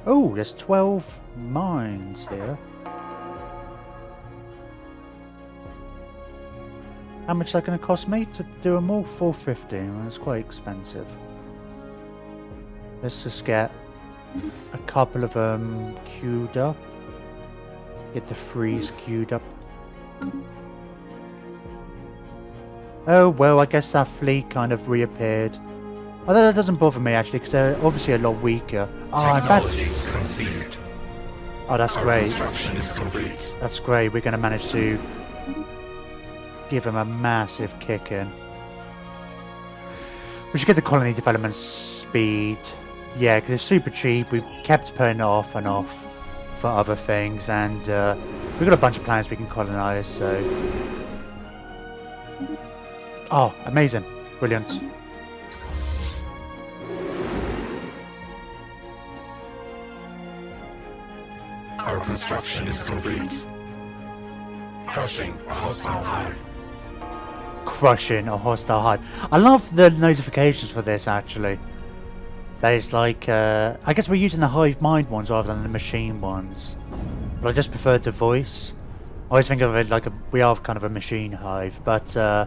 Oh, there's 12 mines here. How much is that going to cost me to do them all? $4.50. Well, it's quite expensive. Let's just get a couple of them queued up. Get the freeze queued up. Oh, well, I guess that fleet kind of reappeared. Although that doesn't bother me actually, because they're obviously a lot weaker. Oh, that's conceived. Oh, that's great. Construction is complete. That's great. We're going to manage to give them a massive kick in. We should get the colony development speed. Yeah, because it's super cheap. We've kept putting it off and off for other things, and we've got a bunch of planets we can colonize. So, oh, amazing, brilliant. Our construction is complete. Crushing a hostile hive. Crushing a hostile hive. I love the notifications for this actually. That is like, I guess we're using the hive mind ones rather than the machine ones. But I just preferred the voice. I always think of it like we are kind of a machine hive, but I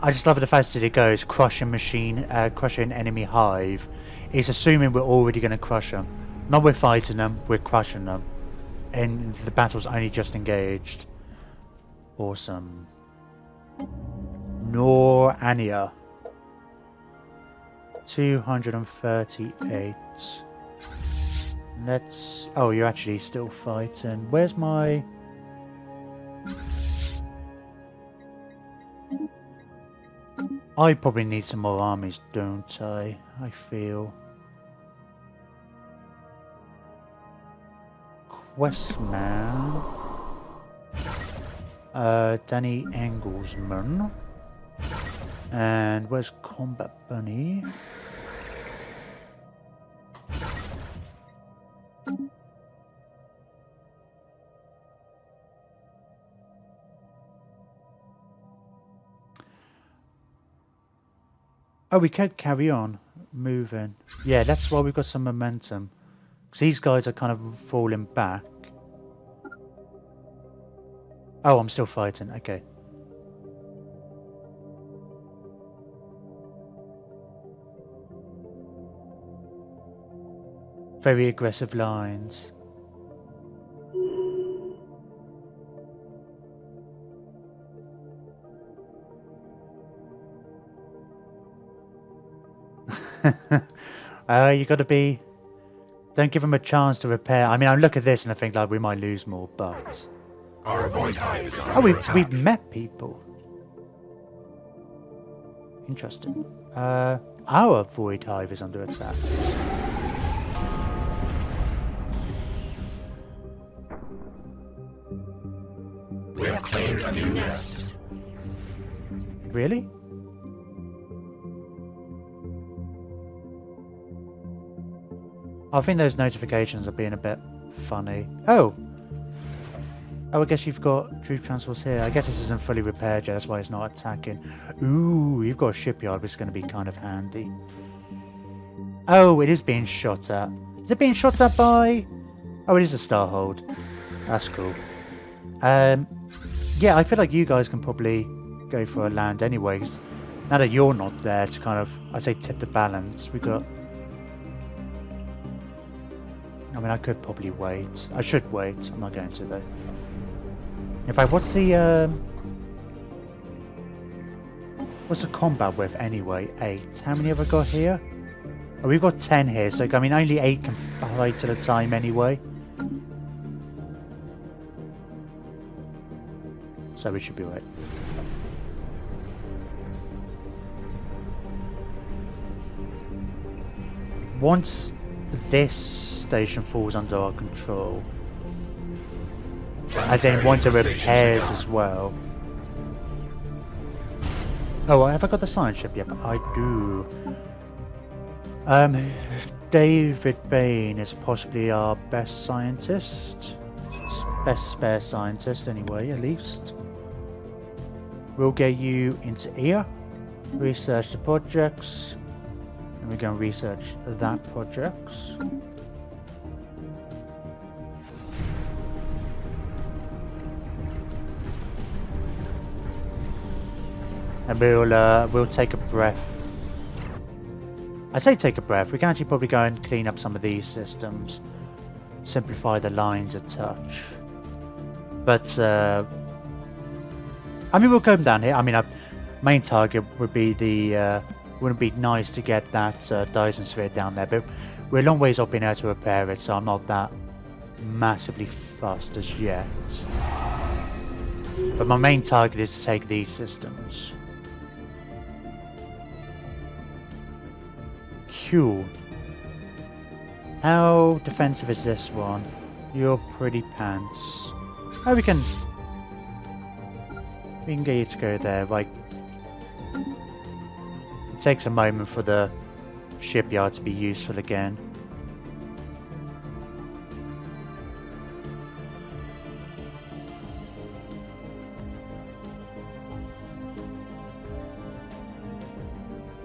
just love the fact that it goes crushing enemy hive. It's assuming we're already going to crush them. Not we're fighting them, we're crushing them. And the battle's only just engaged. Awesome. Nor Ania. 238. Let's... Oh, you're actually still fighting. Where's my... I probably need some more armies, don't I? I feel... Questman, Danny Engelsman, and where's Combat Bunny? Oh, we can carry on moving. Yeah, that's why we've got some momentum. Because these guys are kind of falling back. Oh, I'm still fighting. Okay. Very aggressive lines. You got to be... Don't give them a chance to repair. I mean, I look at this and I think like we might lose more, but... Our void hive is Oh, we've met people. Interesting. Our void hive is under attack. We have claimed a new nest. Really? I think those notifications are being a bit funny. Oh! Oh, I guess you've got troop transports here. I guess this isn't fully repaired yet, that's why it's not attacking. Ooh, you've got a shipyard, which is going to be kind of handy. Oh, it is being shot at. Is it being shot at by... Oh, it is a Starhold. That's cool. Yeah, I feel like you guys can probably go for a land anyways. Now that you're not there to kind of, I say, tip the balance. We've got... I mean, I could probably wait. I should wait. I'm not going to, though. In fact, what's the combat with, anyway? 8. How many have I got here? Oh, we've got 10 here, so, I mean, only 8 can fight at a time, anyway. So we should be right. Once this station falls under our control, as in once it repairs as well. Oh, have I got the science ship yet? I do. David Bain is possibly our best scientist. Best spare scientist anyway, at least. We'll get you into here. Research the projects. And we're going to research that project. And we'll take a breath. I say take a breath. We can actually probably go and clean up some of these systems, simplify the lines a touch. But I mean, we'll come down here. I mean, our main target would be the. Wouldn't it be nice to get that Dyson sphere down there? But we're a long ways off being able to repair it, so I'm not that massively fussed as yet. But my main target is to take these systems. Cool. How defensive is this one? You're pretty pants. Oh, we can get you to go there. Like, it takes a moment for the shipyard to be useful again.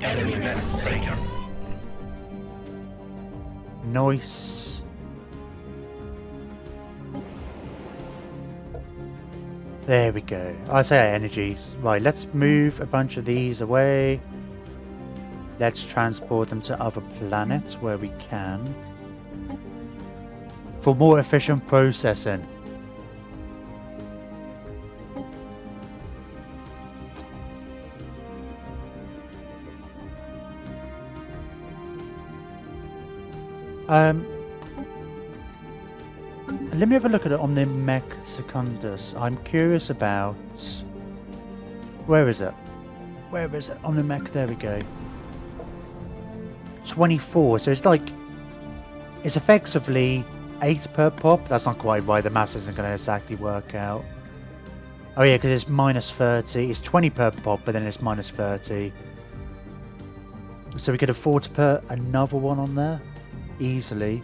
Enemy nest taken. Nice. There we go. I say our energies. Right, let's move a bunch of these away. Let's transport them to other planets where we can. For more efficient processing. Let me have a look at it on the Mech Secundus. I'm curious about... Where is it? Where is it? On the Mech, there we go. 24, so it's like... It's effectively 8 per pop. That's not quite right, the maths isn't going to exactly work out. Oh yeah, because it's minus 30. It's 20 per pop, but then it's minus 30. So we could afford to put another one on there. Easily.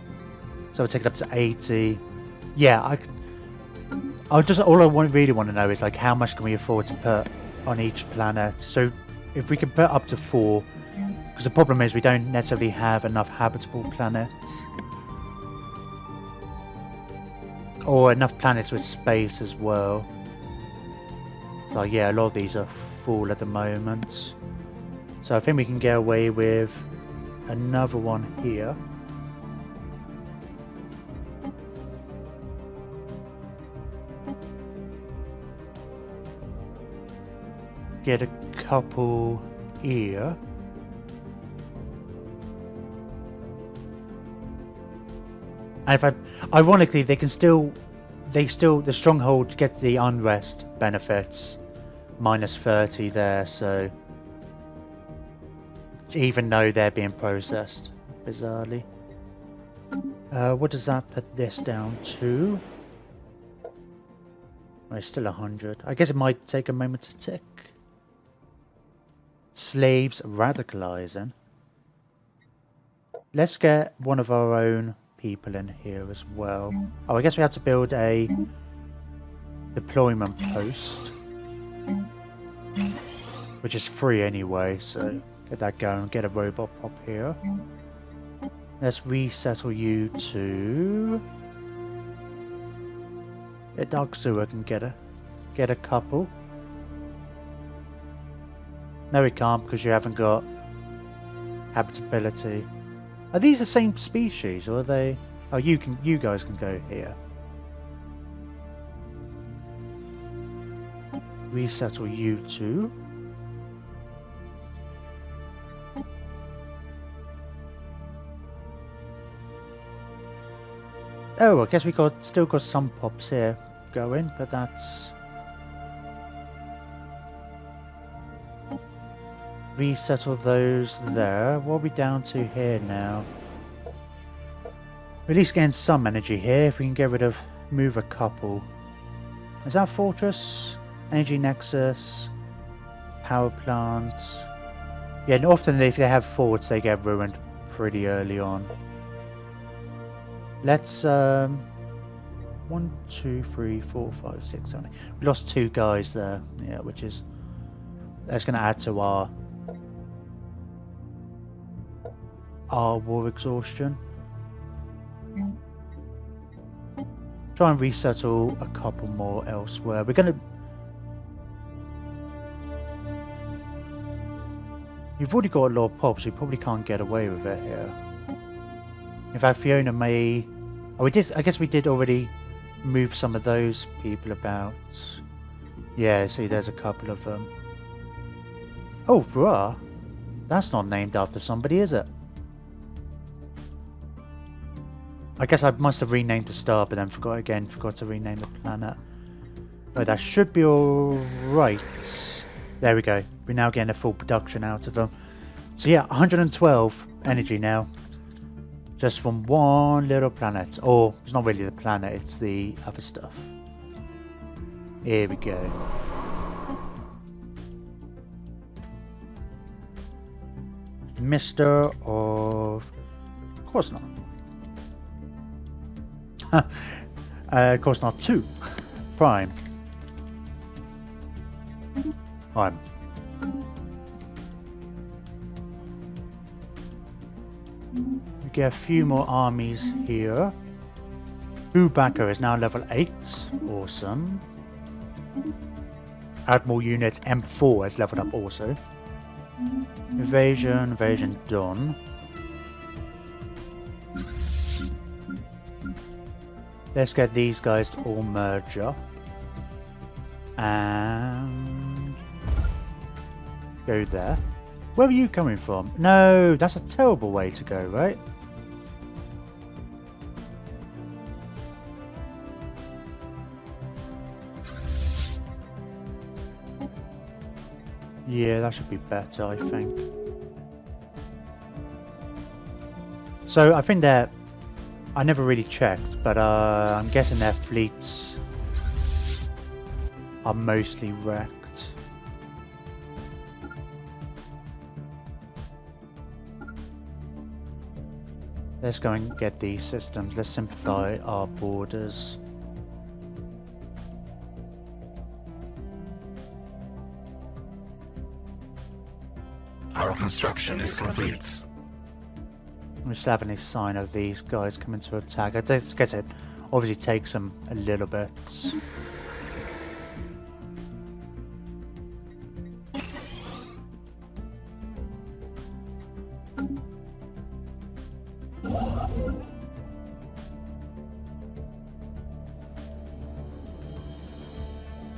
So we'll take it up to 80. Yeah, all I really want to know is like how much can we afford to put on each planet. So if we can put up to 4, because the problem is we don't necessarily have enough habitable planets. Or enough planets with space as well. So yeah, a lot of these are full at the moment. So I think we can get away with another one here. Get a couple here. And in fact, ironically, the stronghold gets the unrest benefits, minus 30 there. So even though they're being processed, bizarrely. What does that put this down to? Oh, it's still 100. I guess it might take a moment to tick. Slaves radicalizing. Let's get one of our own people in here as well. Oh, I guess we have to build a deployment post, which is free anyway, so get that going. Get a robot pop here. Let's resettle you to... Yeah, Dark Sewer can get a couple. No, we can't because you haven't got habitability. Are these the same species, or are they? Oh, you guys can go here. Resettle you two. Oh, I guess we still got some pops here going, but that's... Resettle those there. What are we down to here now? We're at least getting some energy here. If we can get rid of... Move a couple. Is that Fortress? Energy Nexus? Power plant? Yeah, and often if they have forts, they get ruined pretty early on. Let's... 1, 2, 3, 4, 5, 6, 7, 8. We lost 2 guys there. Yeah, which is... That's going to add to our... our war exhaustion. Try and resettle a couple more elsewhere. We're gonna... You've already got a lot of pops, so you probably can't get away with it here. In fact, Fiona may... Oh, we did... I guess we did already move some of those people about. Yeah, see, there's a couple of them. Oh, Ra? That's not named after somebody, is it? I guess I must have renamed the star, but then forgot to rename the planet. Oh, that should be alright. There we go. We're now getting a full production out of them. So yeah, 112 energy now. Just from one little planet. Or, it's not really the planet, it's the other stuff. Here we go. Mr. of course not. Of course not 2. Prime. Prime. We get a few more armies here. Bubaka is now level 8. Awesome. Admiral unit M4 has leveled up also. Invasion done. Let's get these guys to all merge up. And... go there. Where are you coming from? No, that's a terrible way to go, right? Yeah, that should be better, I think. So, I think they're... I never really checked, but I'm guessing their fleets are mostly wrecked. Let's go and get these systems. Let's simplify our borders. Our construction is complete. We just have any sign of these guys coming to attack. I guess it obviously takes them a little bit.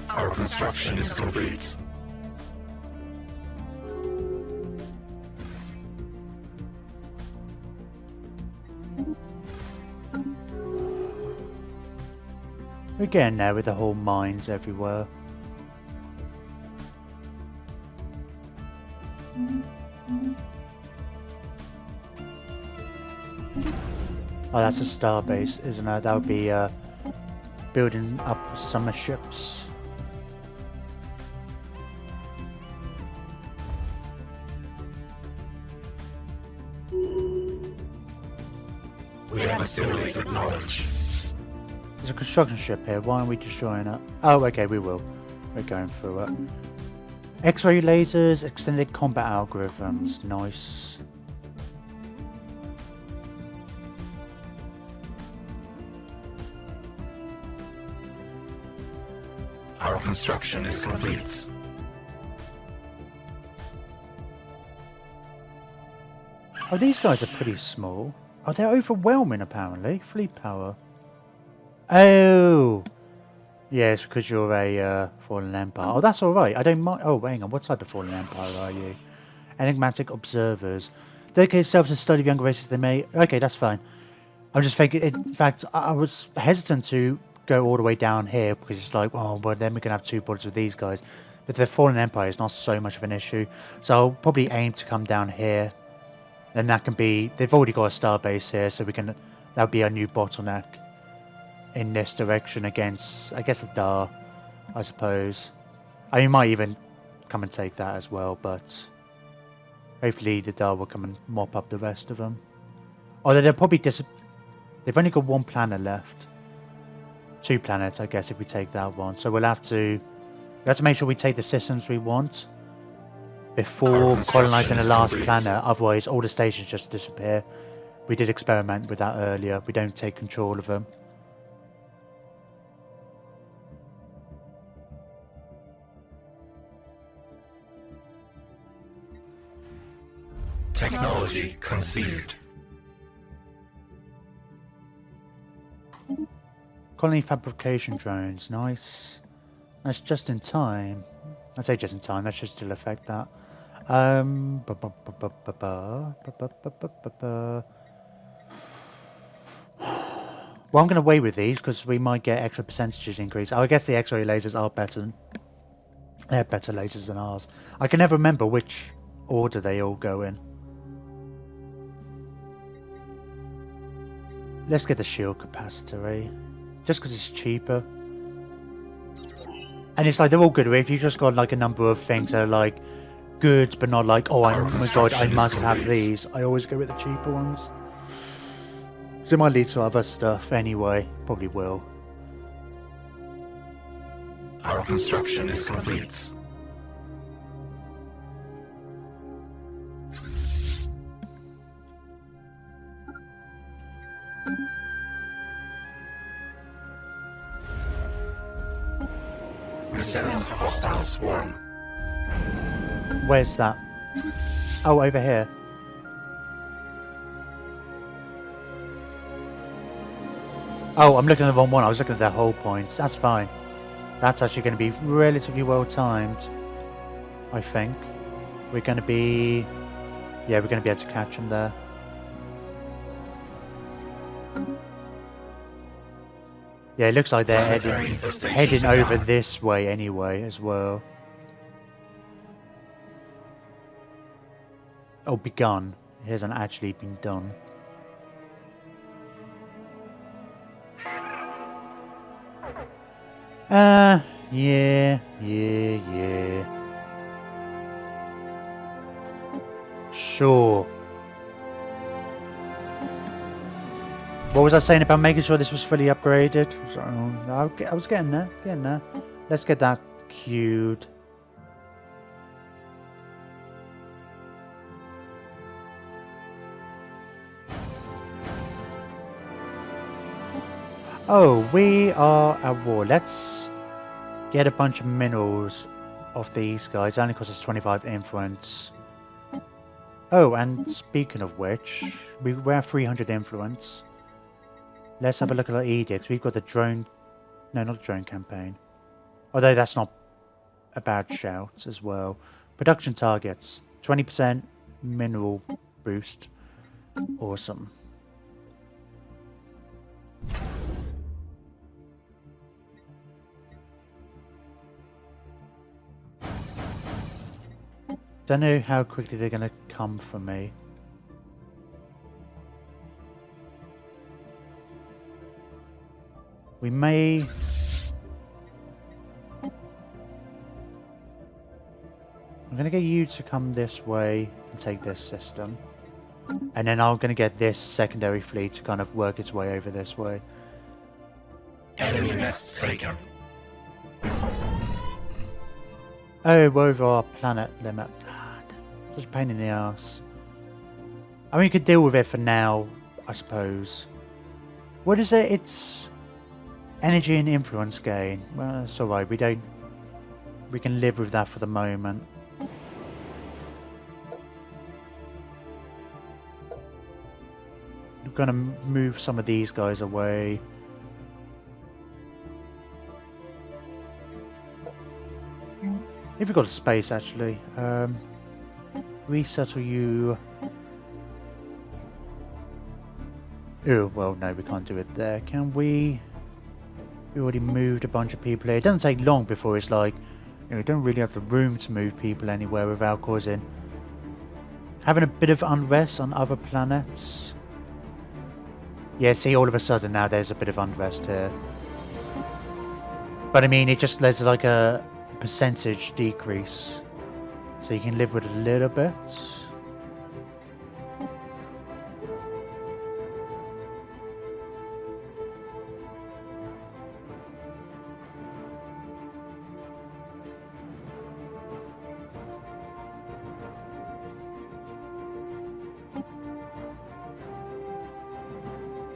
Our construction is complete. We're getting there with the whole mines everywhere. Oh, that's a star base, isn't it? That would be building up summer ships. We have assimilated knowledge. There's a construction ship here. Why aren't we destroying it? Oh, okay, we will. We're going through it. X-ray lasers, extended combat algorithms. Nice. Our construction is complete. Oh, these guys are pretty small. Oh, they're overwhelming apparently. Fleet power. Oh! Yeah, it's because you're a Fallen Empire. Oh, that's alright. I don't mind. Oh, hang on. What type of Fallen Empire are you? Enigmatic Observers. Dedicate themselves to study of younger races they may... Okay, that's fine. I'm just thinking... In fact, I was hesitant to go all the way down here because it's like, oh, well, then we can have 2 borders with these guys. But the Fallen Empire is not so much of an issue. So I'll probably aim to come down here. Then that can be... They've already got a star base here, so we can... That would be our new bottleneck. In this direction against, I guess, the Dar, I suppose. I mean, might even come and take that as well, but hopefully the Dar will come and mop up the rest of them. Although they'll probably they've only got 1 planet left. 2 planets, I guess, if we take that one. So we'll have to make sure we take the systems we want. before construction colonizing the is last complete. planet, otherwise all the stations just disappear. We did experiment with that earlier. We don't take control of them. Technology conceived. Colony fabrication drones, nice. That's just in time. I say just in time, that should still affect that. Well, I'm going to wait with these because we might get extra percentages increase. Oh, I guess the X-ray lasers are better. They're better lasers than ours. I can never remember which order they all go in. Let's get the shield capacitor, eh? Just because it's cheaper. And it's like, they're all good. If you've just got like a number of things that are like good, but not like, oh my god, I must have these. I always go with the cheaper ones. So it might lead to other stuff anyway. Probably will. Our construction is complete. We sense hostile swarm. Where's that? Oh, over here. Oh, I'm looking at the wrong one. I was looking at their whole points. That's fine. That's actually going to be relatively well timed. I think. We're going to be... Yeah, we're going to be able to catch them there. Yeah, it looks like they're heading over this way anyway as well. Oh, begun. It hasn't actually been done. Yeah. Sure. What was I saying about making sure this was fully upgraded? I was getting there, Let's get that queued. Oh, we are at war. Let's get a bunch of minerals of these guys. It only costs us 25 influence. Oh, and speaking of which, we have 300 influence. Let's have a look at our edicts. We've got the drone... No, not the drone campaign. Although that's not a bad shout as well. Production targets. 20% mineral boost. Awesome. Don't know how quickly they're going to come for me. We may... I'm going to get you to come this way and take this system. And then I'm going to get this secondary fleet to kind of work its way over this way. Enemy nest taken. Oh, we're over our planet limit. Such a pain in the ass. I mean, we could deal with it for now, I suppose. What is it? It's energy and influence gain. Well, that's alright. We can live with that for the moment. We're gonna move some of these guys away. If we've got a space, actually. Resettle you. Oh, well, no, we can't do it there. Can we? We already moved a bunch of people here. It doesn't take long before it's like, you know, we don't really have the room to move people anywhere without causing... having a bit of unrest on other planets. Yeah, see, all of a sudden now there's a bit of unrest here. But I mean, it just there's like a percentage decrease. So you can live with a little bit.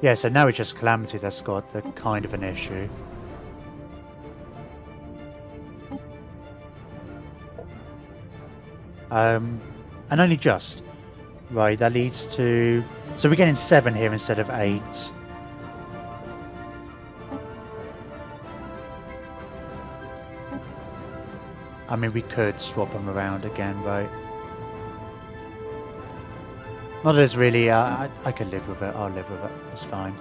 Yeah, so now it's just Calamity that's got the kind of an issue. And only just. Right, that leads to... So we're getting 7 here instead of 8. I mean, we could swap them around again, right? Not as really... I could live with it. I'll live with it. It's fine.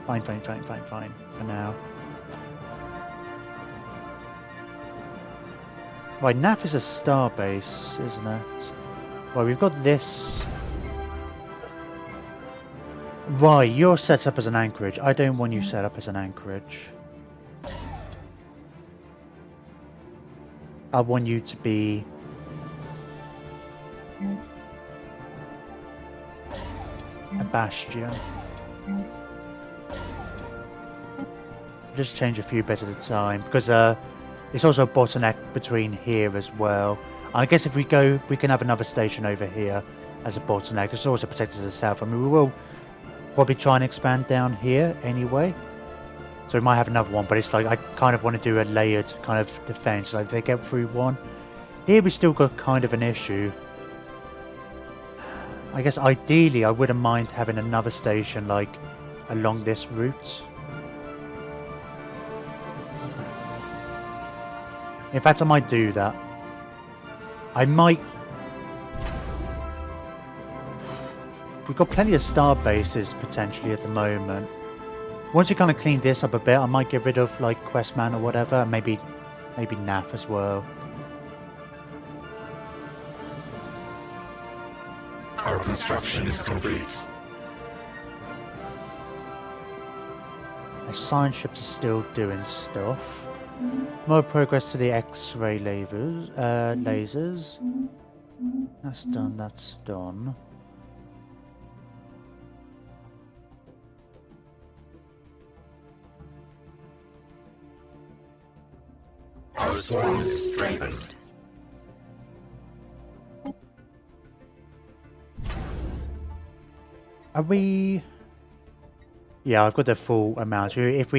Fine for now. Right, NAF is a star base, isn't it? Right, we've got this. Right, you're set up as an anchorage. I don't want you set up as an anchorage. I want you to be... a bastion. Just change a few bits at a time, because it's also a bottleneck between here as well. And I guess if we go, we can have another station over here as a bottleneck. It's also protected to the south. I mean, we will probably try and expand down here anyway. So we might have another one, but it's like I kind of want to do a layered kind of defense. Like if they get through one. Here we still got kind of an issue. I guess ideally I wouldn't mind having another station like along this route. In fact, I might do that. I might... We've got plenty of star bases potentially at the moment. Once we kind of clean this up a bit, I might get rid of like Questman or whatever, and maybe NAF as well. Our construction is complete. The science ships are still doing stuff. More progress to the X-ray lasers. That's done, that's done. Our swarm is strengthened. Are we... Yeah, I've got the full amount. If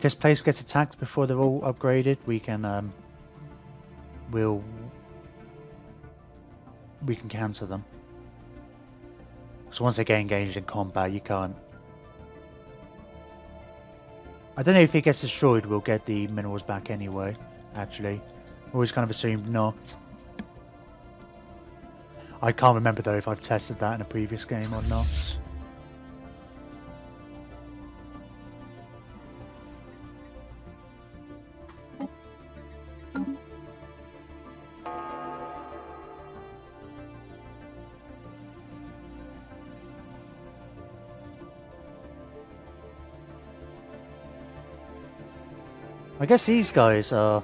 this place gets attacked before they're all upgraded, we can we can counter them. So once they get engaged in combat, you can't. I don't know if it gets destroyed, we'll get the minerals back anyway. Actually, always kind of assumed not. I can't remember though if I've tested that in a previous game or not. I guess these guys are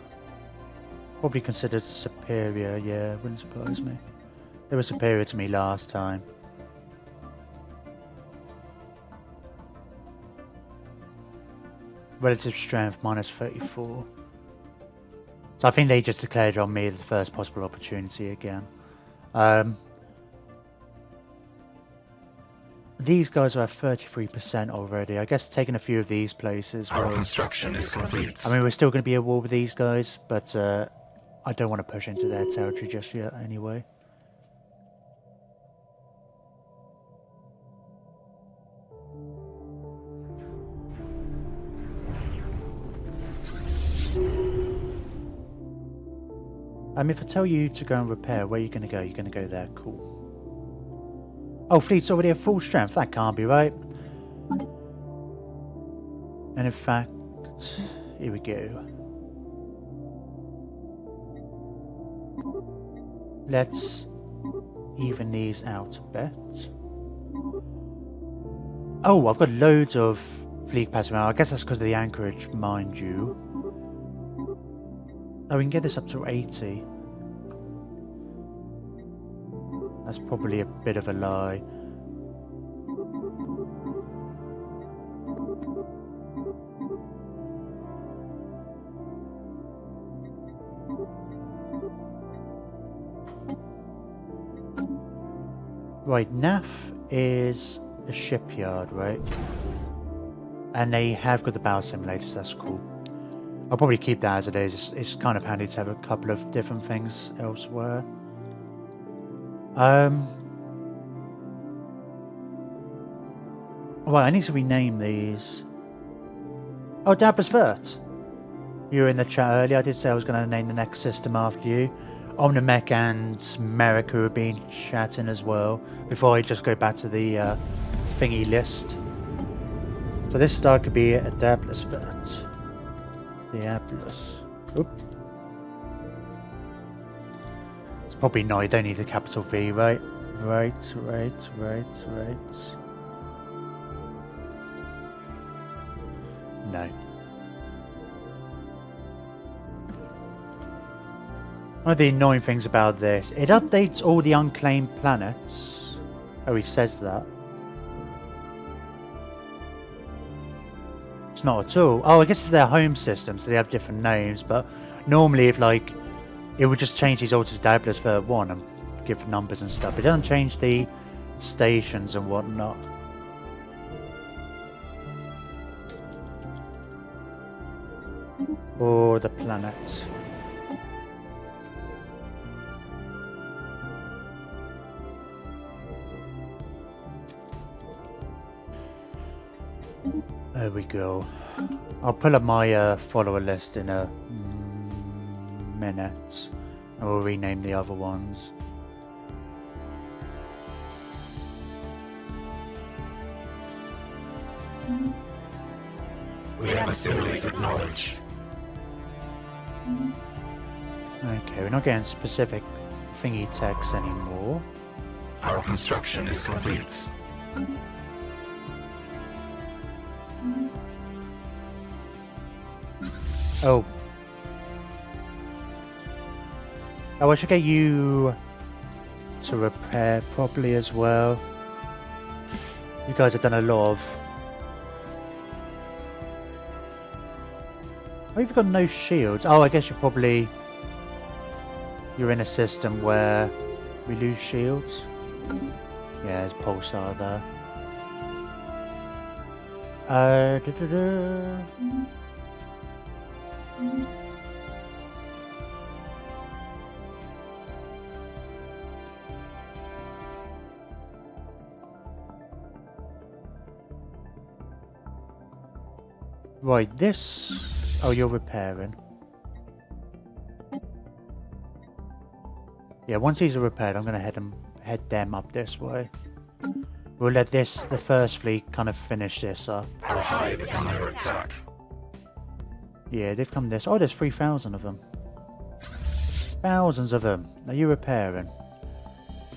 probably considered superior, yeah, wouldn't surprise me. They were superior to me last time. Relative strength minus 34. So I think they just declared on me the first possible opportunity again. These guys are at 33% already. I guess taking a few of these places. Our construction is complete. I mean, we're still going to be at war with these guys, but I don't want to push into their territory just yet anyway. If I tell you to go and repair, where are you going to go? You're going to go there. Cool. Oh, fleet's already at full strength. That can't be right. And in fact, here we go. Let's even these out a bit. Oh, I've got loads of fleet capacity now. I guess that's because of the anchorage, mind you. Oh, we can get this up to 80. That's probably a bit of a lie. Right, NAF is the shipyard, right? And they have got the battle simulators, that's cool. I'll probably keep that as it is. It's kind of handy to have a couple of different things elsewhere. Well, I need to rename these. Oh, Dabbler's Vert. You were in the chat earlier. I did say I was going to name the next system after you. Omnimech and Merrick have been chatting as well. Before I just go back to the thingy list. So this star could be a Dabbler's Vert. Diablos. Oop. It's probably not. You don't need the capital V, right? Right. No. One of the annoying things about this, it updates all the unclaimed planets. Oh, he says that. It's not at all. Oh, I guess it's their home system, so they have different names, but normally if like, it would just change these all to Dabbler's for 1 and give numbers and stuff. It doesn't change the stations and whatnot. Or the planets. There we go. I'll pull up my follower list in a minute. I will rename the other ones. We have assimilated knowledge. Okay, we're not getting specific thingy text anymore. Our construction is complete. Oh. Oh, I should get you to repair properly as well. You guys have done a lot of... Oh, you've got no shields. Oh, I guess you're in a system where we lose shields. Yeah, there's Pulsar there. Right, this... Oh, you're repairing. Yeah, once these are repaired, I'm going to head them up this way. We'll let the first fleet kind of finish this up. Our hive is under attack. Yeah, they've come this... Oh, there's 3,000 of them. Thousands of them. Are you repairing?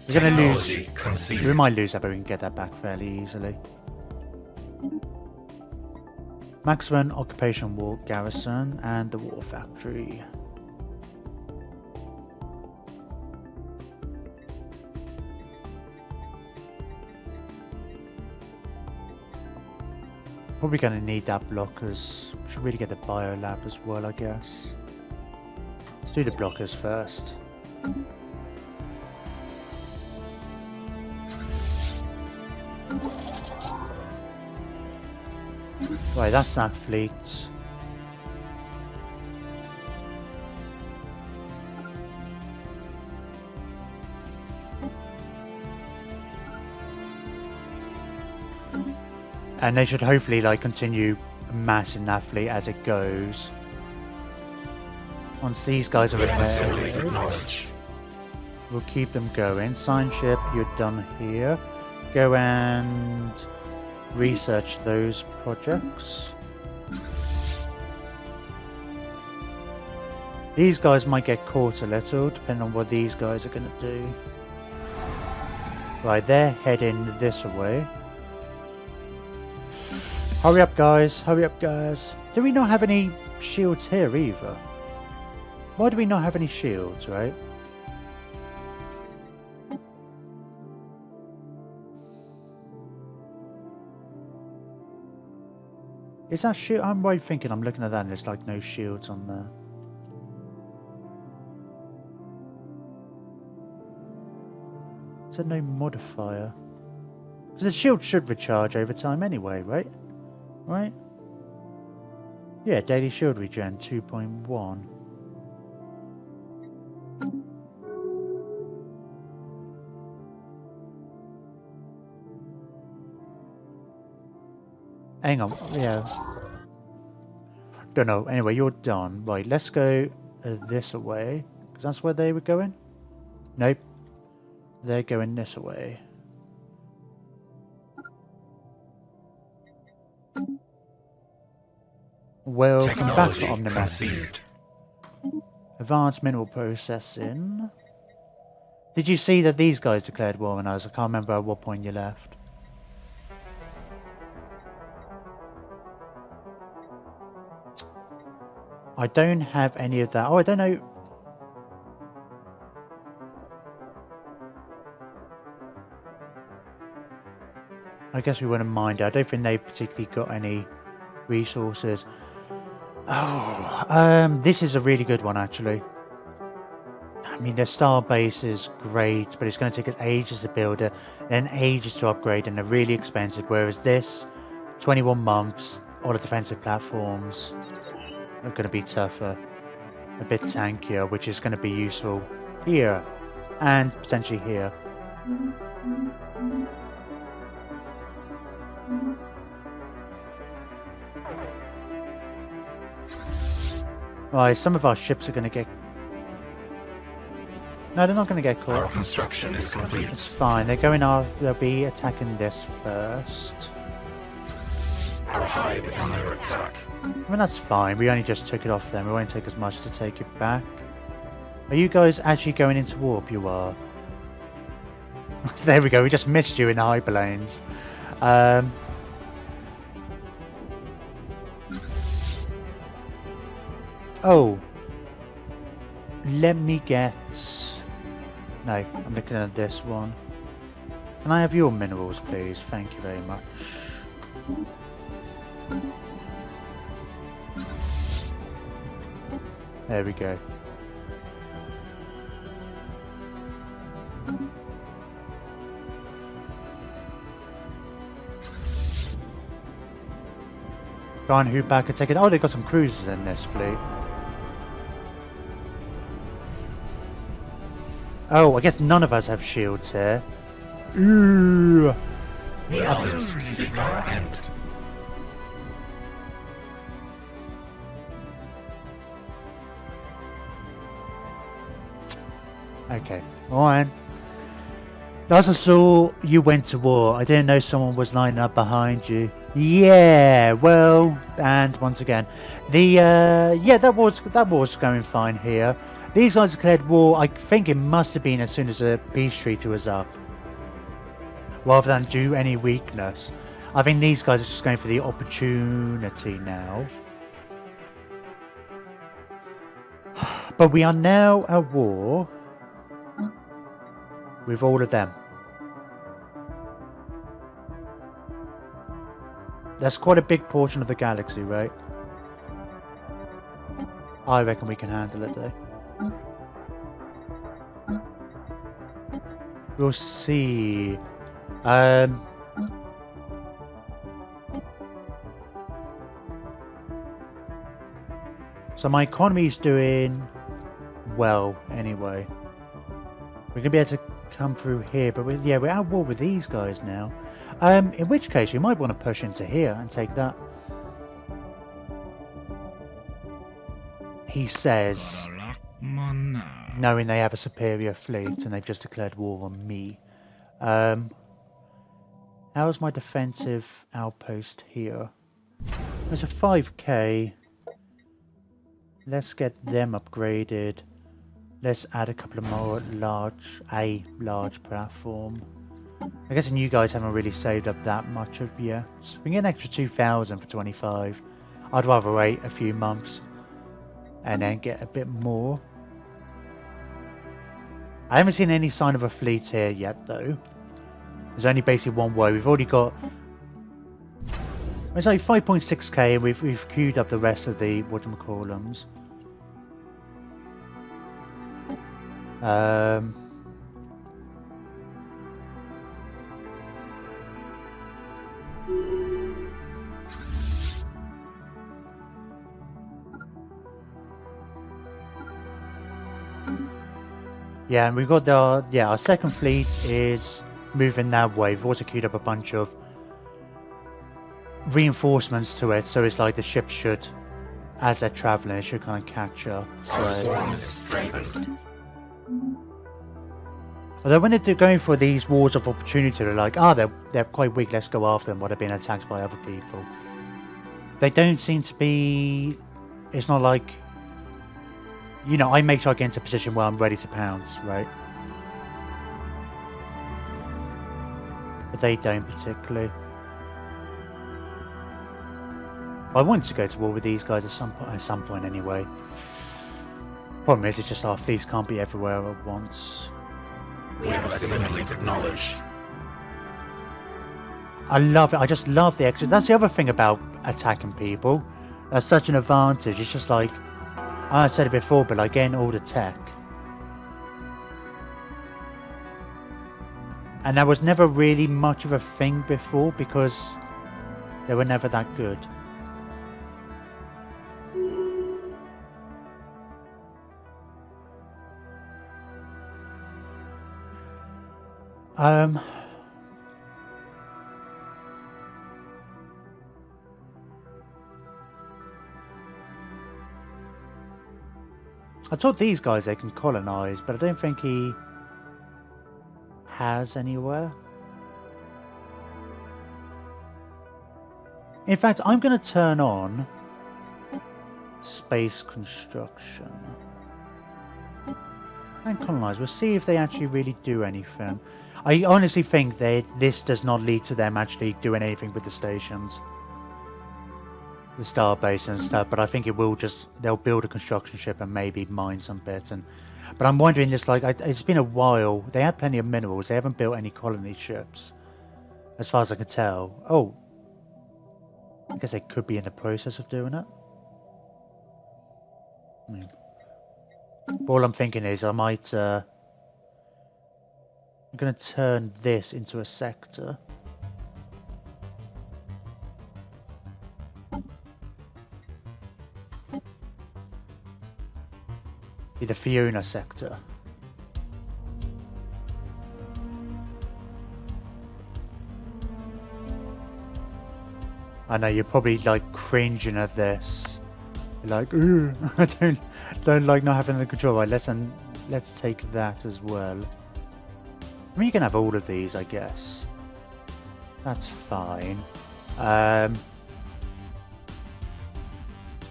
We're going to lose... Conceded. We might lose that, but we can get that back fairly easily. Maximum Occupation War Garrison and the War Factory. Probably going to need that blockers. Should really get the biolab as well, I guess. Let's do the blockers first. Right, that's that fleet. And they should hopefully like continue massing that fleet as it goes. Once these guys are repaired, we'll keep them going. Sign ship, you're done here. Go and research those projects. These guys might get caught a little, depending on what these guys are going to do. Right, they're heading this way. Hurry up, guys. Hurry up, guys. Do we not have any shields here either? Why do we not have any shields, right? Is that shield? I'm right thinking I'm looking at that and there's like no shields on there. Is there no modifier? Because the shield should recharge over time anyway, right? Right? Yeah, daily shield regen 2.1. Hang on, yeah. Don't know. Anyway, you're done. Right, let's go this away. Because that's where they were going? Nope. They're going this away. Welcome back to Omnimet. Advanced mineral processing. Did you see that these guys declared war on us? I can't remember at what point you left. I don't have any of that. Oh, I don't know. I guess we wouldn't mind it. I don't think they particularly got any resources. Oh, this is a really good one actually. I mean, the star base is great, but it's going to take us ages to build it, and ages to upgrade, and they're really expensive. Whereas this, 21 months, all the defensive platforms are going to be tougher, a bit tankier, which is going to be useful here, and potentially here. Right, some of our ships are going to get... No, they're not going to get caught. Our construction is complete. It's fine. They're going off. They'll be attacking this first. Our hive is under attack. I mean, that's fine. We only just took it off them. It won't take as much to take it back. Are you guys actually going into warp? You are. There we go. We just missed you in the hyperlanes. Oh. Let me get... No, I'm looking at this one. Can I have your minerals, please? Thank you very much. There we go. Go on, who back and take it? Oh, they've got some cruisers in this fleet. Oh, I guess none of us have shields here. Ooh. The others seek our end. Okay, alright. Last I saw, you went to war. I didn't know someone was lining up behind you. Yeah, well, and once again, the yeah, that was going fine here. These guys declared war. I think it must have been as soon as the peace treaty was up, rather than due any weakness. I think these guys are just going for the opportunity now. But we are now at war with all of them. That's quite a big portion of the galaxy, right? I reckon we can handle it though. We'll see. So my economy's doing well anyway. We're gonna be able to come through here, but we're at war with these guys now. In which case we might want to push into here and take that. He says, knowing they have a superior fleet and they've just declared war on me. How's my defensive outpost here? There's a 5k. Let's get them upgraded. Let's add a couple of more large platform. I guess you guys haven't really saved up that much of yet. We can get an extra 2,000 for 25. I'd rather wait a few months and then get a bit more. I haven't seen any sign of a fleet here yet though. There's only basically one way. We've already got... It's like 5.6k and we've queued up the rest of the whatchamacallums. Yeah, and we've got our second fleet is moving that way. We've also queued up a bunch of reinforcements to it, so it's like the ship should, as they're traveling, it should kind of catch up. Our So, swarm is strengthened. although when they're going for these wars of opportunity, they're like, they're quite weak, let's go after them while they're being attacked by other people. They don't seem to be. It's not like, you know, I make sure I get into a position where I'm ready to pounce, right? But they don't particularly. I wanted to go to war with these guys at some point anyway. Problem is, it's just our fleets can't be everywhere at once. We have assimilated knowledge. I love it. I just love the extra. That's the other thing about attacking people. That's such an advantage. It's just like, I said it before, but like getting all the tech. And that was never really much of a thing before because they were never that good. I told these guys they can colonize, but I don't think he has anywhere. In fact, I'm going to turn on space construction and colonize. We'll see if they actually really do anything. I honestly think this does not lead to them actually doing anything with the stations, the star base and stuff, but I think it will just, they'll build a construction ship and maybe mine some bits. But I'm wondering, just like, it's been a while, they had plenty of minerals, they haven't built any colony ships as far as I can tell. Oh, I guess they could be in the process of doing it. All I'm thinking is I'm going to turn this into a sector. Be the Fiona sector. I know you're probably like cringing at this. You're like, ooh, I don't like not having the control. Right, let's take that as well. I mean, you can have all of these, I guess. That's fine. I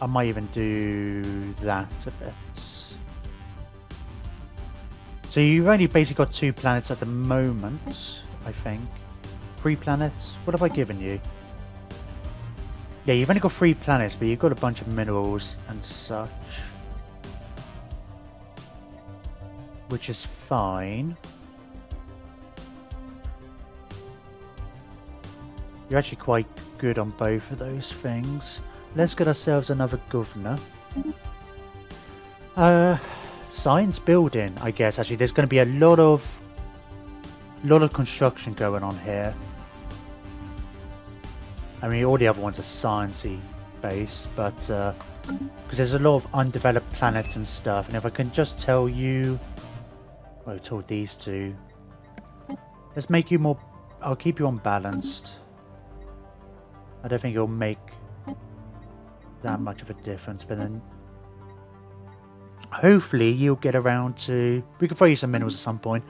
might even do that a bit. So you've only basically got 2 planets at the moment, I think. 3 planets? What have I given you? Yeah, you've only got 3 planets, but you've got a bunch of minerals and such. Which is fine. You're actually quite good on both of those things. Let's get ourselves another governor. Science building, I guess. Actually, there's going to be a lot of construction going on here. I mean, all the other ones are sciencey based, but because there's a lot of undeveloped planets and stuff. And if I can just tell you, well, I told these two. Let's make you more. I'll keep you unbalanced. I don't think it'll make that much of a difference, but then hopefully you'll get around to. We can throw you some minerals at some point,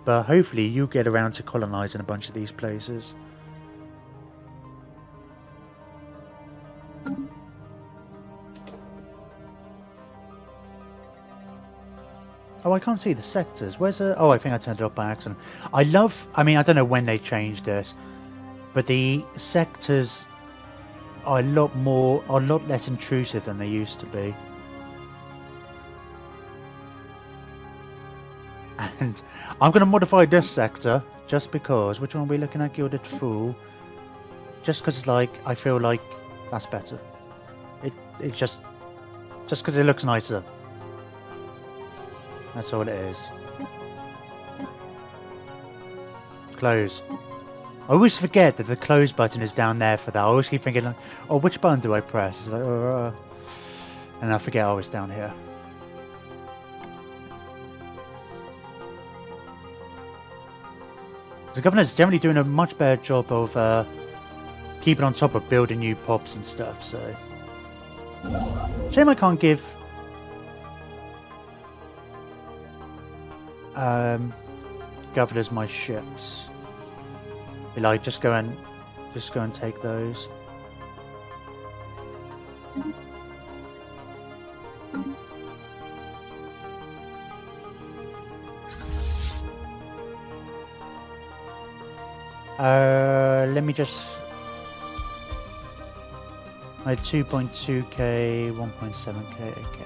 but hopefully you'll get around to colonizing a bunch of these places. Oh, I can't see the sectors. Where's the... Oh, I think I turned it off by accident. I mean, I don't know when they changed this, but the sectors are a lot less intrusive than they used to be. And I'm going to modify this sector just because. Which one are we looking at? Gilded Fool. Just because it's like, I feel like that's better. It just because it looks nicer. That's all it is. Close. I always forget that the close button is down there for that. I always keep thinking, like, oh, which button do I press? It's like, and I forget, oh, it's down here. The governor's generally doing a much better job of keeping on top of building new pops and stuff, so... Shame I can't give... governors my ships. Be like, just go and take those. Let me just... My 2.2k, 1.7k, okay.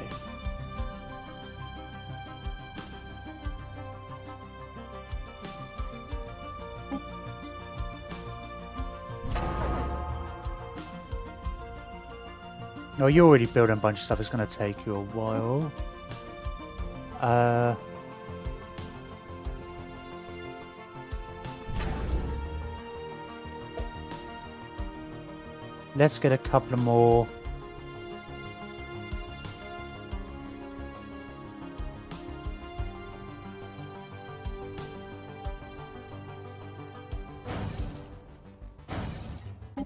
Oh, you're already building a bunch of stuff, it's going to take you a while. Let's get a couple of more.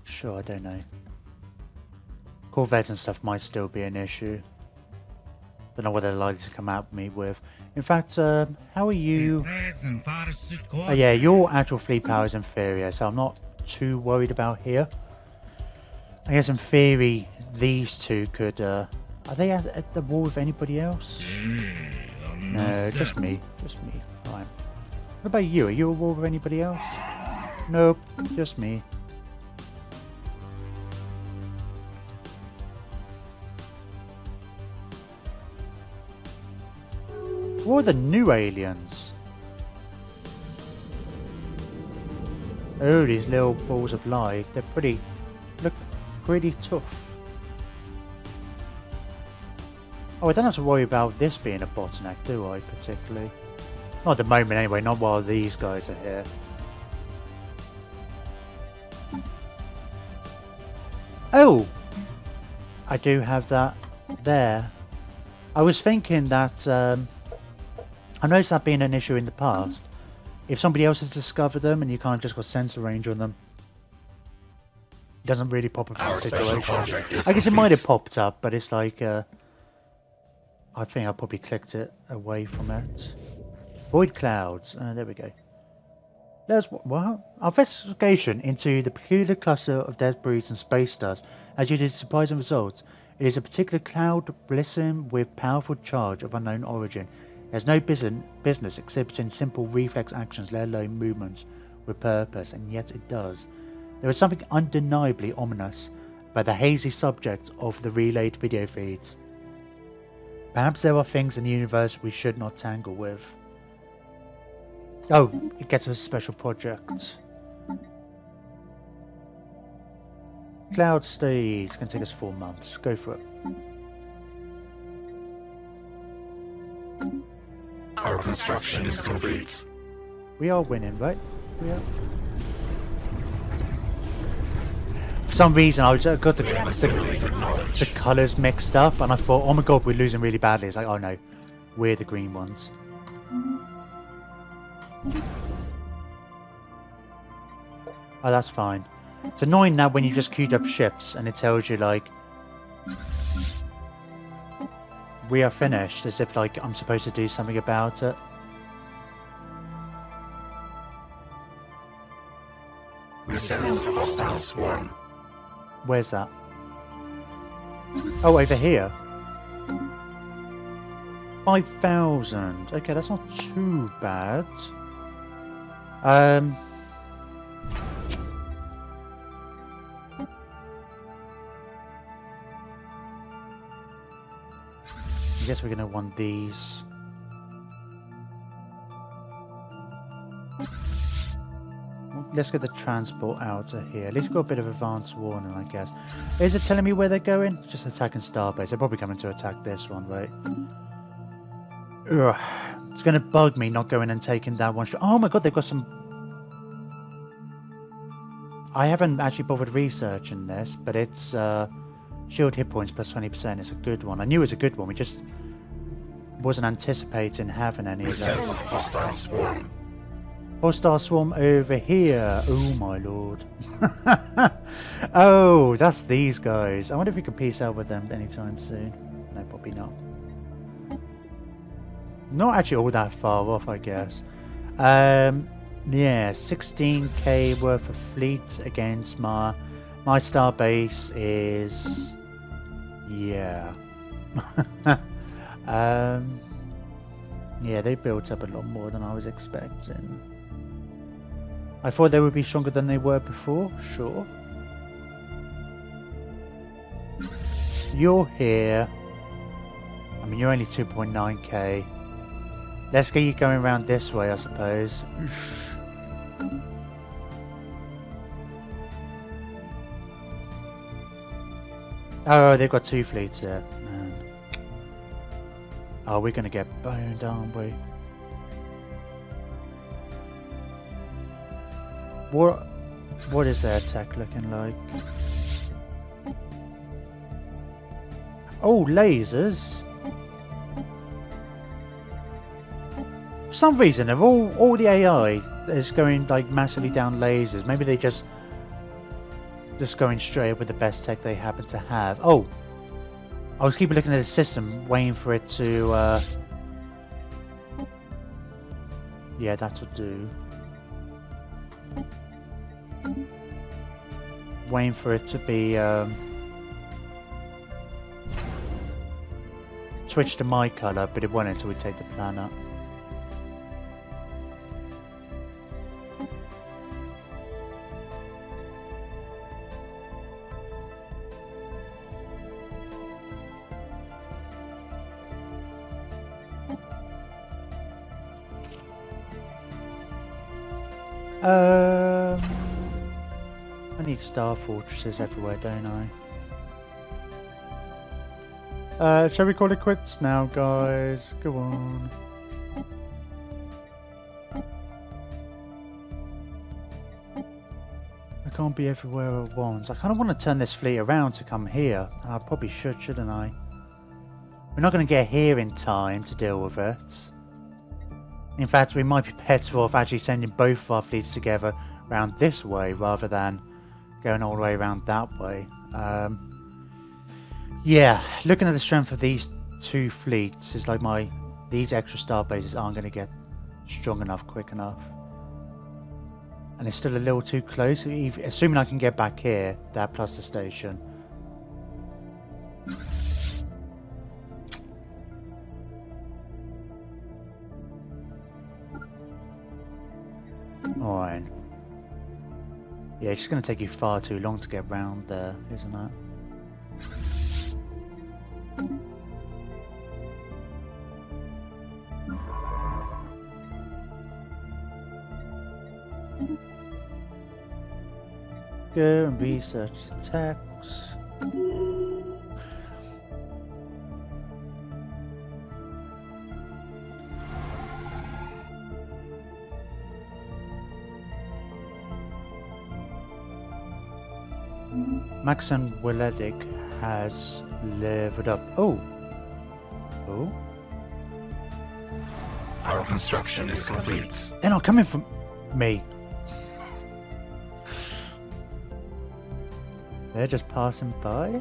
Sure, I don't know. Corvettes and stuff might still be an issue. Don't know what they're likely to come at me with. In fact, how are you? Oh yeah, your actual fleet power is inferior, so I'm not too worried about here. I guess in theory, these two could... are they at the war with anybody else? No, just me. Just me. Fine. What about you? Are you at war with anybody else? Nope, just me. What are the new aliens? Oh, these little balls of light. They're pretty... look pretty tough. Oh, I don't have to worry about this being a bottleneck, do I, particularly? Not at the moment anyway, not while these guys are here. Oh! I do have that there. I was thinking that... I noticed that being an issue in the past. If somebody else has discovered them and you can't just got sensor range on them, it doesn't really pop up in the situation. I guess it might have popped up, but it's like, I think I probably clicked it away from it. Void clouds. There we go. There's what? Our investigation into the peculiar cluster of dead breeds and space stars has yielded surprising results. It is a particular cloud blissing with powerful charge of unknown origin. It has no business exhibiting simple reflex actions, let alone movements with purpose, and yet it does. There is something undeniably ominous about the hazy subject of the relayed video feeds. Perhaps there are things in the universe we should not tangle with. Oh, it gets a special project. Cloud stage. It's going to take us 4 months. Go for it. Our construction is complete. We are winning, right? We are. For some reason, I got the colours mixed up, and I thought, oh my god, we're losing really badly. It's like, oh no, we're the green ones. Oh, that's fine. It's annoying now when you just queued up ships and it tells you like we are finished, as if like I'm supposed to do something about it. We sense a hostile swarm. Where's that? Oh, over here. 5,000. Okay, that's not too bad. I guess we're going to want these. Let's get the transport out of here. At least we've got a bit of advance warning, I guess. Is it telling me where they're going? Just attacking Starbase. They're probably coming to attack this one, right? Ugh. It's going to bug me not going and taking that one shot. Oh my god, they've got some... I haven't actually bothered researching this, but it's shield hit points plus 20%. It's a good one. I knew it was a good one. We just wasn't anticipating having any of those. Hostile swarm over here. Oh my lord. Oh, that's these guys. I wonder if we can peace out with them anytime soon. No, probably not. Not actually all that far off, I guess. Yeah, 16k worth of fleets against my star base is, yeah. Yeah, they built up a lot more than I was expecting. I thought they would be stronger than they were before, sure. You're here. I mean, you're only 2.9k. Let's get you going around this way, I suppose. Oh, they've got 2 fleets there. Man. Oh, we're gonna get boned, aren't we? What is their attack looking like? Oh, lasers. For some reason, of all the AI is going like massively down lasers. Maybe they just going straight up with the best tech they happen to have. Oh, I was keeping looking at the system, waiting for it to. Yeah, that would do. Waiting for it to be switch to my colour, but it won't until we take the planet. I need star fortresses everywhere, don't I? Shall we call it quits now, guys? Go on. I can't be everywhere at once. I kind of want to turn this fleet around to come here. I probably should, shouldn't I? We're not going to get here in time to deal with it. In fact, we might be better off actually sending both of our fleets together around this way rather than going all the way around that way. Yeah, looking at the strength of these 2 fleets, it's like these extra star bases aren't going to get strong enough quick enough. And it's still a little too close, assuming I can get back here, that plus the station. Alright. Yeah, it's just going to take you far too long to get round there, isn't it? Go and research the text. Maxim Willedic has leveled up. Oh. Oh. Our construction is complete. They're not coming from me. They're just passing by?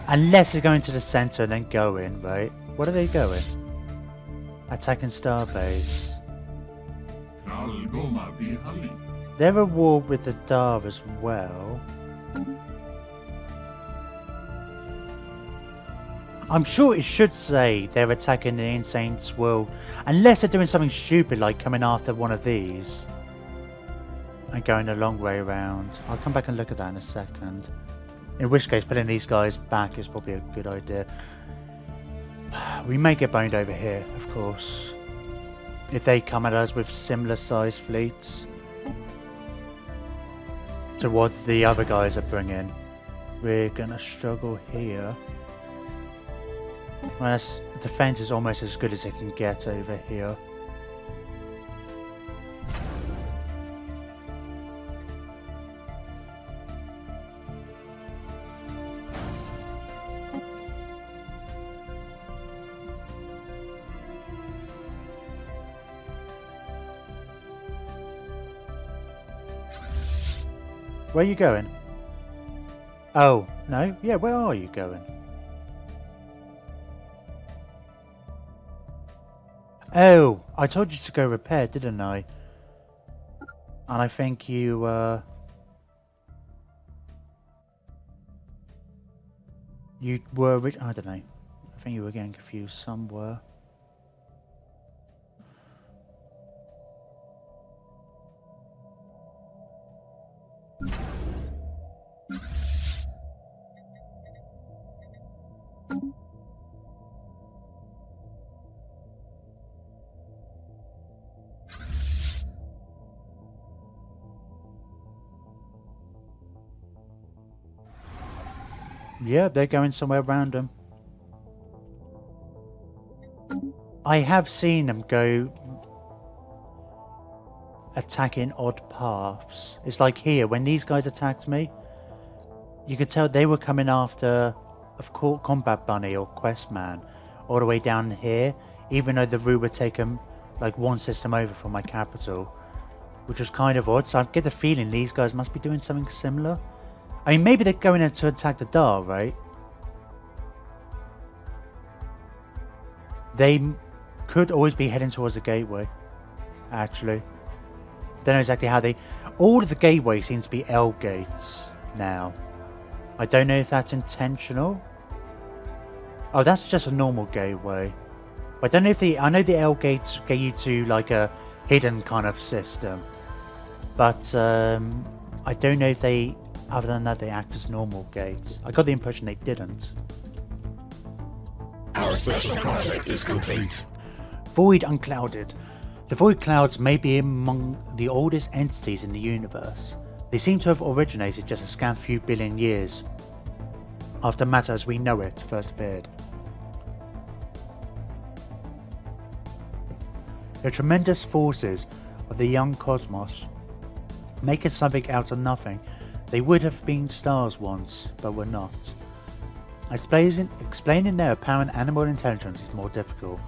Unless they're going to the center and then going, right? What are they going? Attacking Starbase. They're at war with the Dar as well. I'm sure it should say they're attacking the Insane Swirl. Unless they're doing something stupid like coming after one of these. And going a long way around. I'll come back and look at that in a second. In which case, putting these guys back is probably a good idea. We may get boned over here, of course. If they come at us with similar sized fleets to what the other guys are bringing, we're gonna struggle here. Whereas defense is almost as good as it can get over here. Where are you going? Oh, no? Yeah, where are you going? Oh, I told you to go repair, didn't I? And I think you, you were, I don't know. I think you were getting confused somewhere. Yeah, they're going somewhere random. I have seen them go attacking odd paths. It's like here, when these guys attacked me, you could tell they were coming after a combat bunny or quest man all the way down here, even though the route would take them like one system over from my capital, which was kind of odd. So I get the feeling these guys must be doing something similar. I mean, maybe they're going in to attack the Dar, right? They could always be heading towards the gateway, actually. Don't know exactly how they... All of the gateways seem to be L gates now. I don't know if that's intentional. Oh, that's just a normal gateway. But I don't know if the... I know the L gates get you to like a hidden kind of system. But I don't know if they... Other than that, they act as normal gates. I got the impression they didn't. Our special project is complete. Void unclouded. The Void Clouds may be among the oldest entities in the universe. They seem to have originated just a scant few billion years after matter as we know it first appeared. The tremendous forces of the young cosmos, making something out of nothing. They would have been stars once, but were not. Explaining their apparent animal intelligence is more difficult,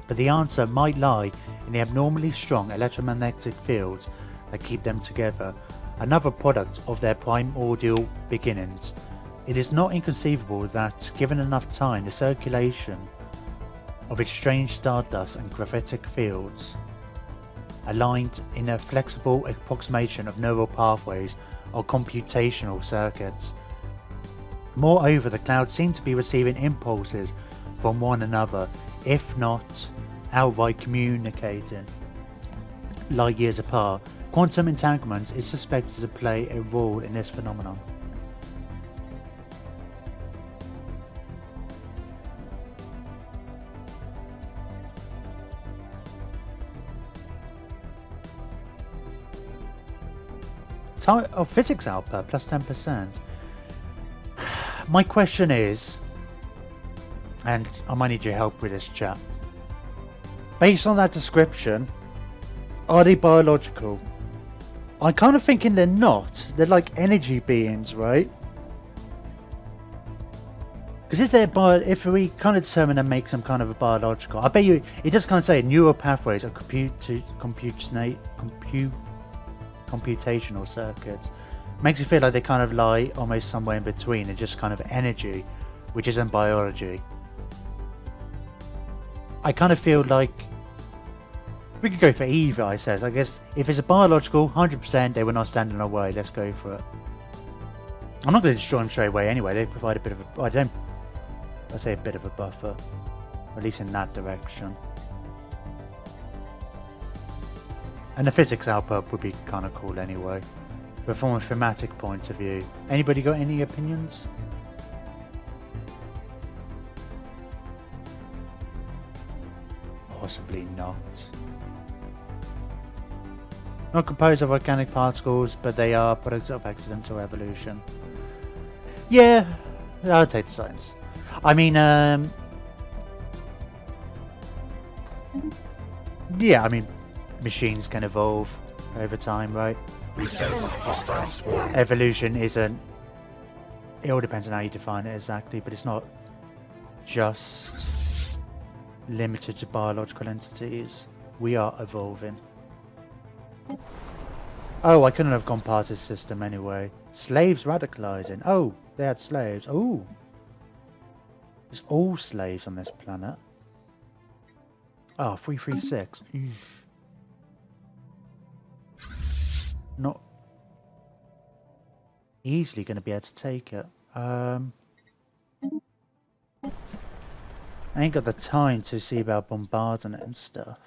but the answer might lie in the abnormally strong electromagnetic fields that keep them together, another product of their primordial beginnings. It is not inconceivable that, given enough time, the circulation of its strange stardust and gravitic fields, aligned in a flexible approximation of neural pathways or computational circuits. Moreover, the clouds seem to be receiving impulses from one another, if not outright communicating light years apart. Quantum entanglement is suspected to play a role in this phenomenon. Physics output plus 10%. My question is, and I might need your help with this, chat. Based on that description, are they biological? I'm kind of thinking they're not. They're like energy beings, right? Because if they're if we kind of determine and make some kind of a biological, I bet you it does kind of say neural pathways or computational circuits. Makes you feel like they kind of lie almost somewhere in between. They're just kind of energy, which isn't biology. I kind of feel like we could go for either, I says. I guess if it's a biological, 100% they were not standing in our way. Let's go for it. I'm not going to destroy them straight away anyway. They provide a bit of a... I say a bit of a buffer. At least in that direction. And the physics output would be kind of cool anyway. But from a thematic point of view. Anybody got any opinions? Possibly not. Not composed of organic particles, but they are products of accidental evolution. Yeah, I'll take the science. I mean, yeah, I mean, machines can evolve over time, right? We sense hostile swarm. Evolution isn't... It all depends on how you define it exactly, but it's not just limited to biological entities. We are evolving. Oh, I couldn't have gone past this system anyway. Slaves radicalizing. Oh, they had slaves. Oh. There's all slaves on this planet. Oh, 336. Not easily going to be able to take it. I ain't got the time to see about bombarding it and stuff.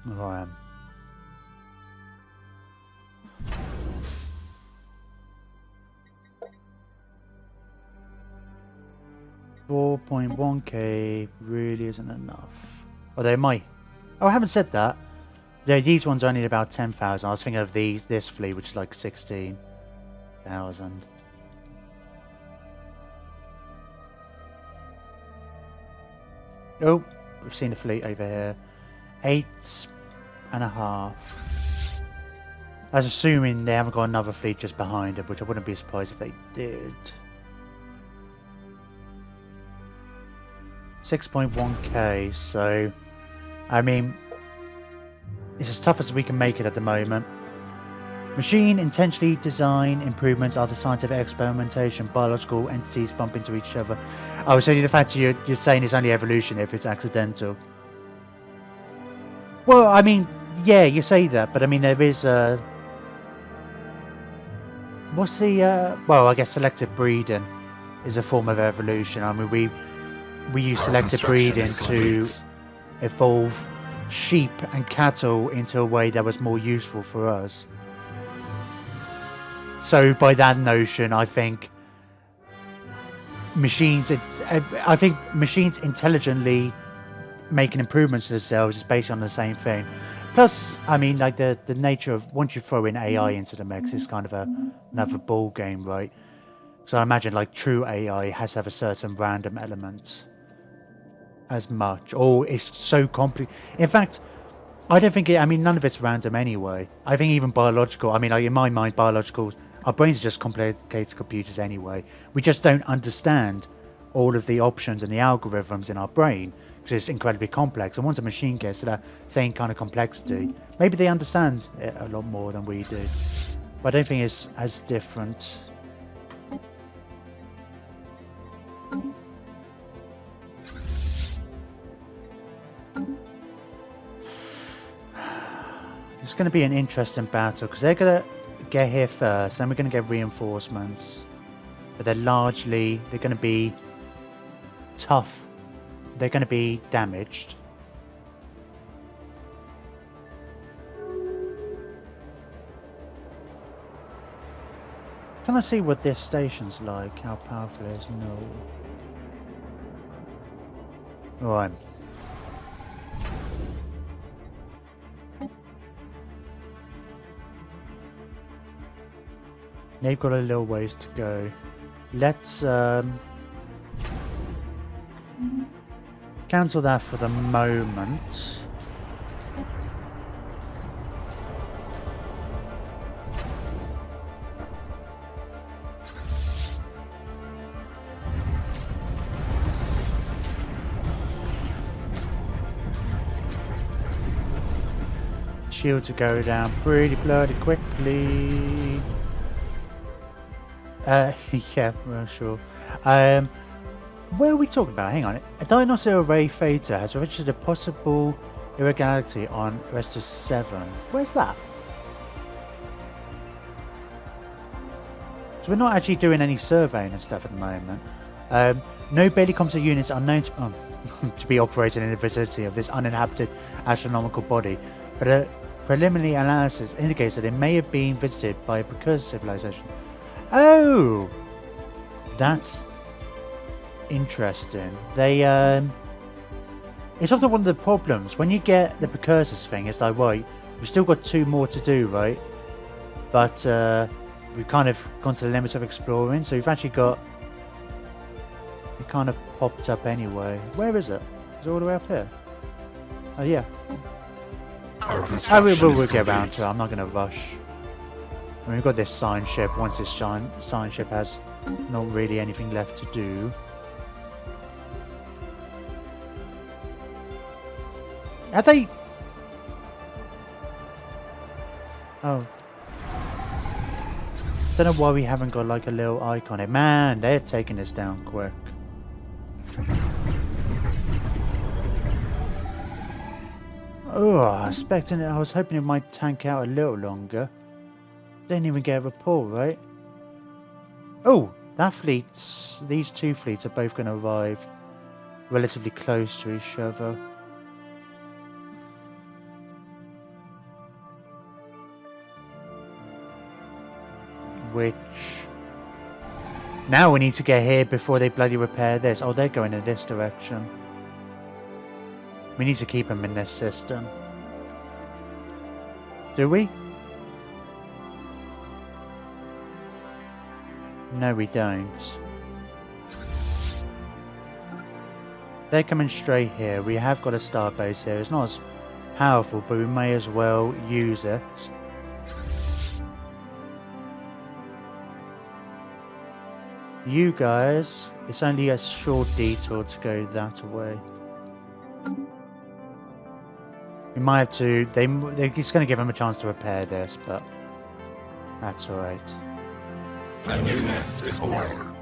Right. 4.1k really isn't enough. Or they might. Oh, I haven't said that. These ones are only about 10,000. I was thinking of this fleet, which is like 16,000. Oh, we've seen a fleet over here. 8.5. I was assuming they haven't got another fleet just behind it, which I wouldn't be surprised if they did. 6.1k, so I mean it's as tough as we can make it at the moment. Machine intentionally design improvements are the scientific experimentation. Biological entities bump into each other. Oh, so the fact you're saying it's only evolution if it's accidental. Well, I mean, yeah, you say that, but I mean there is what's the well, I guess selective breeding is a form of evolution. I mean we use selective breeding to evolve sheep and cattle into a way that was more useful for us. So by that notion, I think machines intelligently making improvements to themselves is based on the same thing. Plus, I mean, like the nature of once you throw in AI into the mix, it's kind of another ball game, right? So I imagine like true AI has to have a certain random element as much, or it's so complex. In fact, I don't think I mean, none of it's random anyway. I think even biological, I mean, like in my mind, biological, our brains are just complicated computers anyway. We just don't understand all of the options and the algorithms in our brain because it's incredibly complex. And once a machine gets to that same kind of complexity, maybe they understand it a lot more than we do. But I don't think it's as different. It's going to be an interesting battle because they're going to get here first, then we're going to get reinforcements, but they're going to be tough. They're going to be damaged. Can I see what this station's like? How powerful it is? No. Right. They've got a little ways to go. Let's cancel that for the moment. Shield to go down pretty bloody quickly. Yeah, well, sure. Where are we talking about? Hang on. A Dinosaur Ray Theta has registered a possible irregularity on Restus 7. Where's that? So we're not actually doing any surveying and stuff at the moment. No barely composite units are known to, to be operating in the vicinity of this uninhabited astronomical body, but a preliminary analysis indicates that it may have been visited by a precursor civilization. Oh, that's interesting. They it's often one of the problems when you get the precursors thing. It's like, right, we've still got 2 more to do, right? But we've kind of gone to the limits of exploring, so we've actually got it kind of popped up anyway. Where is it? Is it all the way up here? Oh yeah. Our We'll construction is get around complete. to it. I'm not going to rush. I mean, we've got this sign ship. Once this sign ship has not really anything left to do. Are they... Oh. Don't know why we haven't got like a little icon here. Man, they're taking this down quick. Oh, I was hoping it might tank out a little longer. Didn't even get a report, right? Oh, these two fleets are both going to arrive relatively close to each other. Which... Now we need to get here before they bloody repair this. Oh, they're going in this direction. We need to keep them in this system. Do we? No, we don't. They're coming straight here. We have got a star base here. It's not as powerful, but we may as well use it. You guys, it's only a short detour to go that way. We might have to... They're just going to give them a chance to repair this, but that's alright. A new nest is born.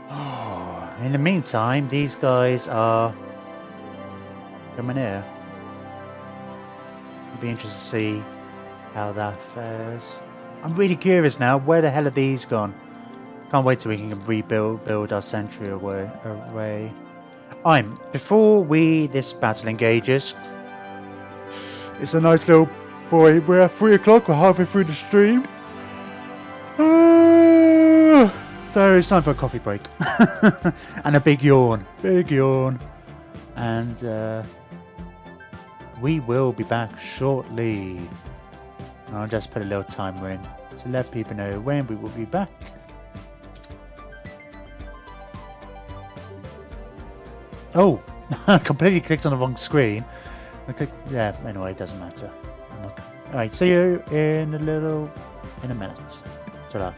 Oh, in the meantime, these guys are coming here. It'll be interesting to see how that fares. I'm really curious now. Where the hell are these gone? Can't wait till we can build our sentry array. Before this battle engages, it's a nice little boy. We're at 3 o'clock. We're halfway through the stream. So it's time for a coffee break. And a big yawn. Big yawn. And we will be back shortly. I'll just put a little timer in to let people know when we will be back. Oh, I completely clicked on the wrong screen. Yeah, anyway, it doesn't matter. Alright, see you in a minute. Ta-da.